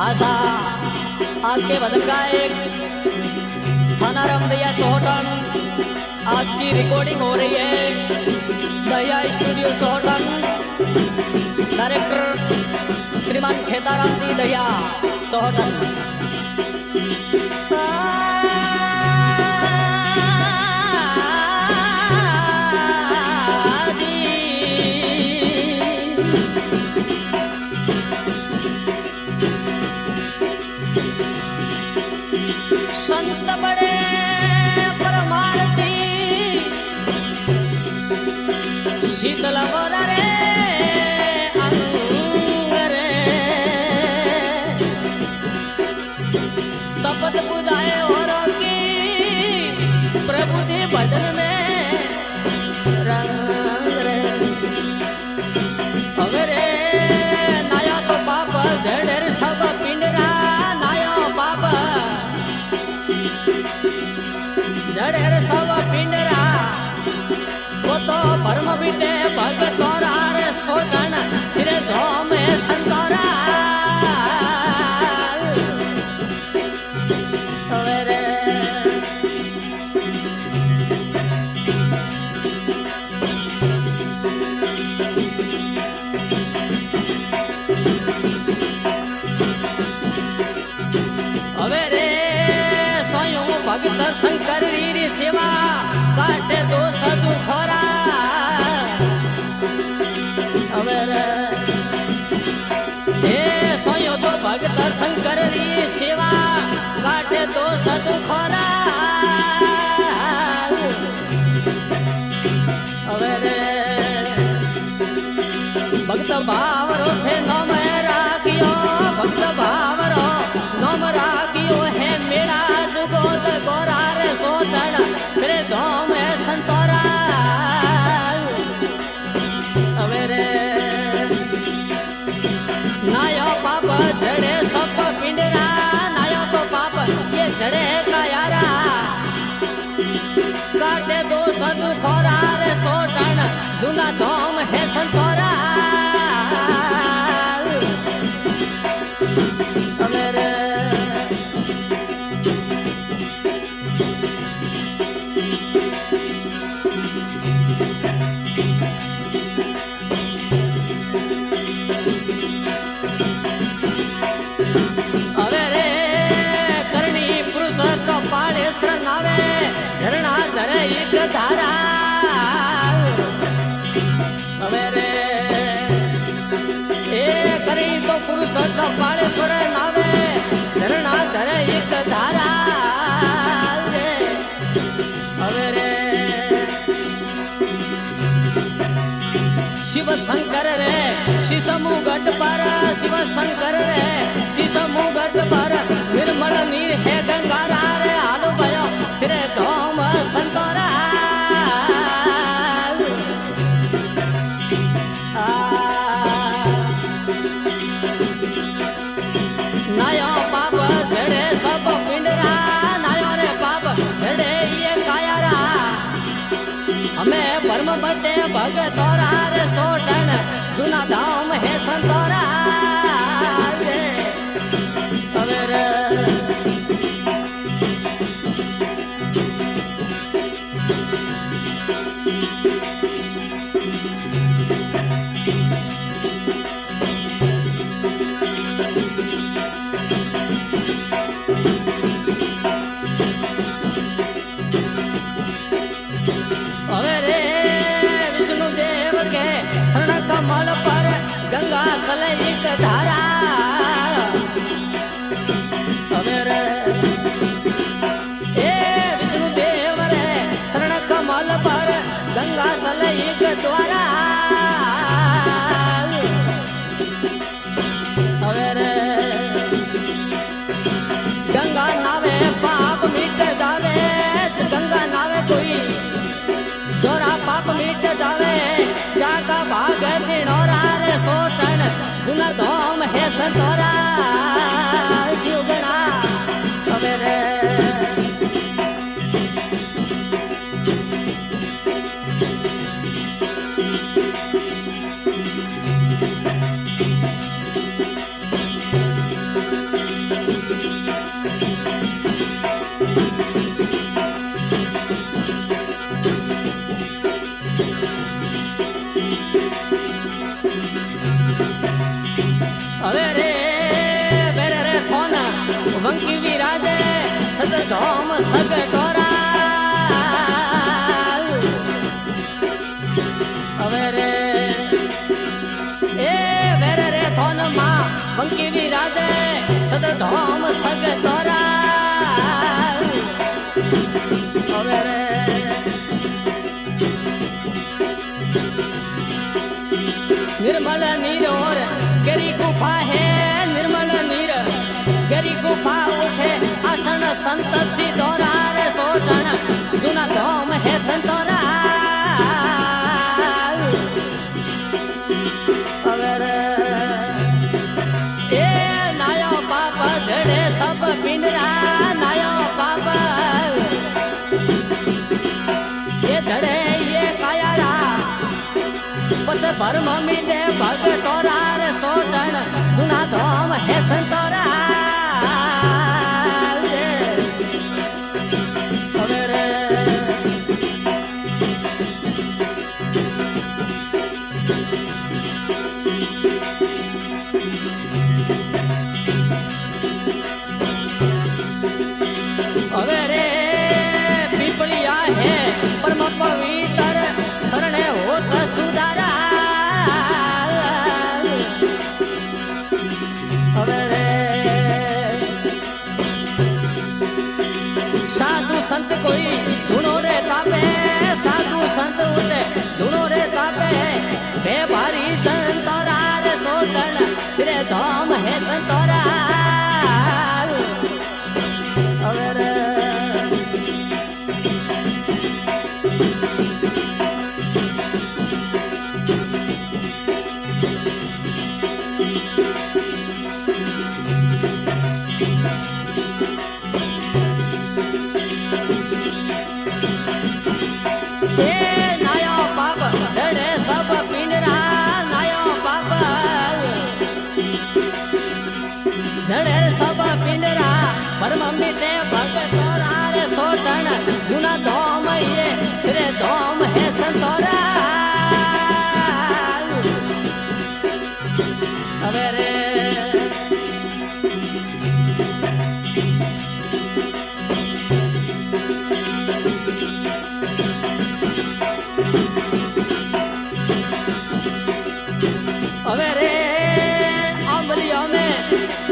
आशा आपके भजन गायक थाना रामदैया सोहटन आज की रिकॉर्डिंग हो रही है दया स्टूडियो सोहटन। डायरेक्टर श्रीमान खेताराम जी दया सोहटन। संत बड़े परमार्थी शीतल रे अंग रे तपत बुझाए और की प्रभु जी भजन में रंग रे। હવે રે नाया तो पाप धड़ेर सब पिंडरा नायो पाप जड़ेर सब पिंडरा वो तो भरम बीते भगतोरा रे सोटन सिरे धोम संतोरा। भगत शंकर वीर सेवा काटे दो सदु खोरा। सोयो तो भगत शंकर वीर सेवा काटे दो सदु खोरा। भक्त भावरो थे नम राखियो भक्त भावरो नम राखियो है मेरा जुगोद गोरा रे सोटन श्री धोम है संतोरा। रे नायो पाप जड़े सब पिंडरा नायो तो पाप ये जड़े का यारा काटे दो सदु खोरा रे सोटन जुना धोम है संतोरा। झरना धरे एक धारा હવે રે એ કરી તો પુરુષ કપાળેશ્વર નાવે झरना ધરે એક ધારા હવે રે शिव शंकर रे शीशमु गढ़ पर शिव शंकर रे शीशमु गढ़ पर निर्मल नीर है गंगारा रे आलो भयो श्री धोम संतोरा। नायो पाप झड़े सब पिंडरा नायो रे पाप झड़े ये कायारा हमें परम बटे भगतोरा रे सोटन जुना धाम है संतोरा। कमल पर गंगा सले एक धारा ए विष्णु देव रे शरण कमल पर गंगा सले एक द्वारा। गंगा नावे पाप मिट जावे गंगा नावे कोई जोरा पाप मिट जावे जाका भाग दिनोरा रे सोटन जुना धोम है संतोरा। जुगना હવે રે વંકી વિરાજે સદધામ સગટોરા હવે રે એ વેરે રે થોન માં વંકી વિરાજે સદધામ સગટોરા હવે રે निर्मल नीर और गरी गुफा है निर्मल नीर गरी गुफा उठे आसन संत सिद्धोरा रे सोटन जुना धाम है संतोरा अवर ए नायो पाप झड़े सब पिंडरा नायो पाप ये झड़े ये कायाड़ा पस भरम मीटे भगतोरा रे सोटन दुना धाम है संतोरा હવે રે પીપળિયા है परम पवित्र शरणे होत सुधारा साधु संत कोई धुनो रे तापे साधु संत उठे धुनो रे तापे बे भारी संतोरा रे सोटन श्री धाम है संतोरा नायो पाप झड़े सब पिंडरा नायो पाप झड़े सब पिंडरा परम मिटे भगतोरा रे सोटन जुना धाम ये श्री धाम है संतोरा હવે રે હવે રે अम्बलियों में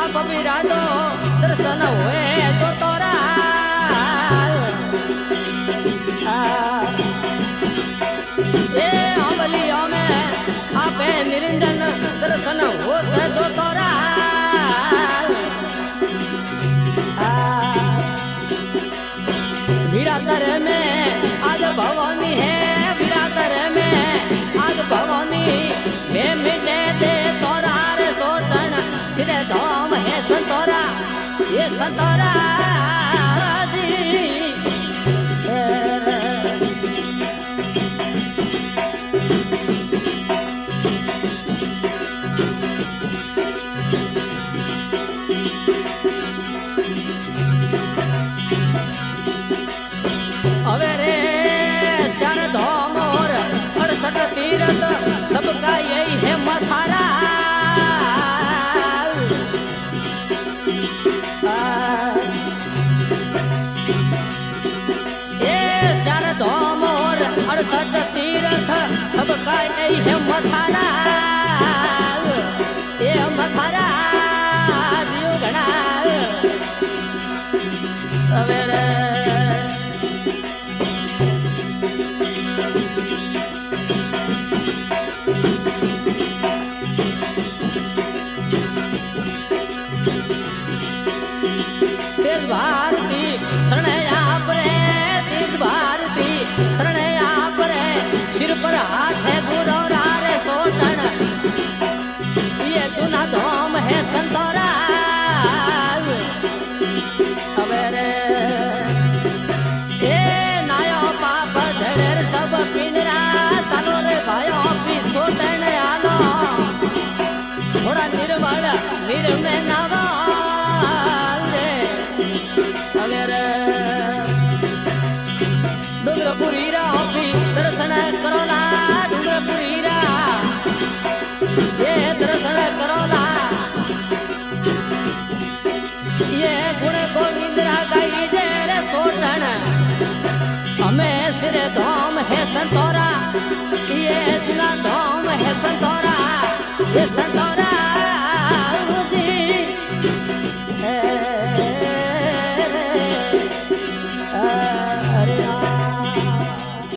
आप विराजो दर्शन हुए तो तोरा ये अम्बलियों में आप निरंजन दर्शन होते तो तोरा विरातर में आज भवानी है विरातर में आज भवानी वे मिटे दे तोरा रे सोटन श्री धाम है संतोरा ये संतोरा હવે રે चार धाम और 68 तीरथ सबका यही है मथारा ये चार धाम और 68 तीरथ सबका यही है मथारा ये मथारा जीव घना હવે भारती शरण आप रे तीज भारती शरण आप रे सिर पर हाथ है गुरु रे सोटन ये दुना धाम है संतोरा હવે રે ए नायो पाप झड़े सब पिंडरा सालो रे भायो पी सोटन आलो थोड़ा निर्मल निर्मय नावा डूंगरपुरी रा दर्शन करोला डूंगरपुरी रा ये दर्शन करोला ये गुण गोविंदरा गाई जे रे सोटन हमें सिर धोम है संतोरा ये जुना धोम है संतोरा ये संतोरा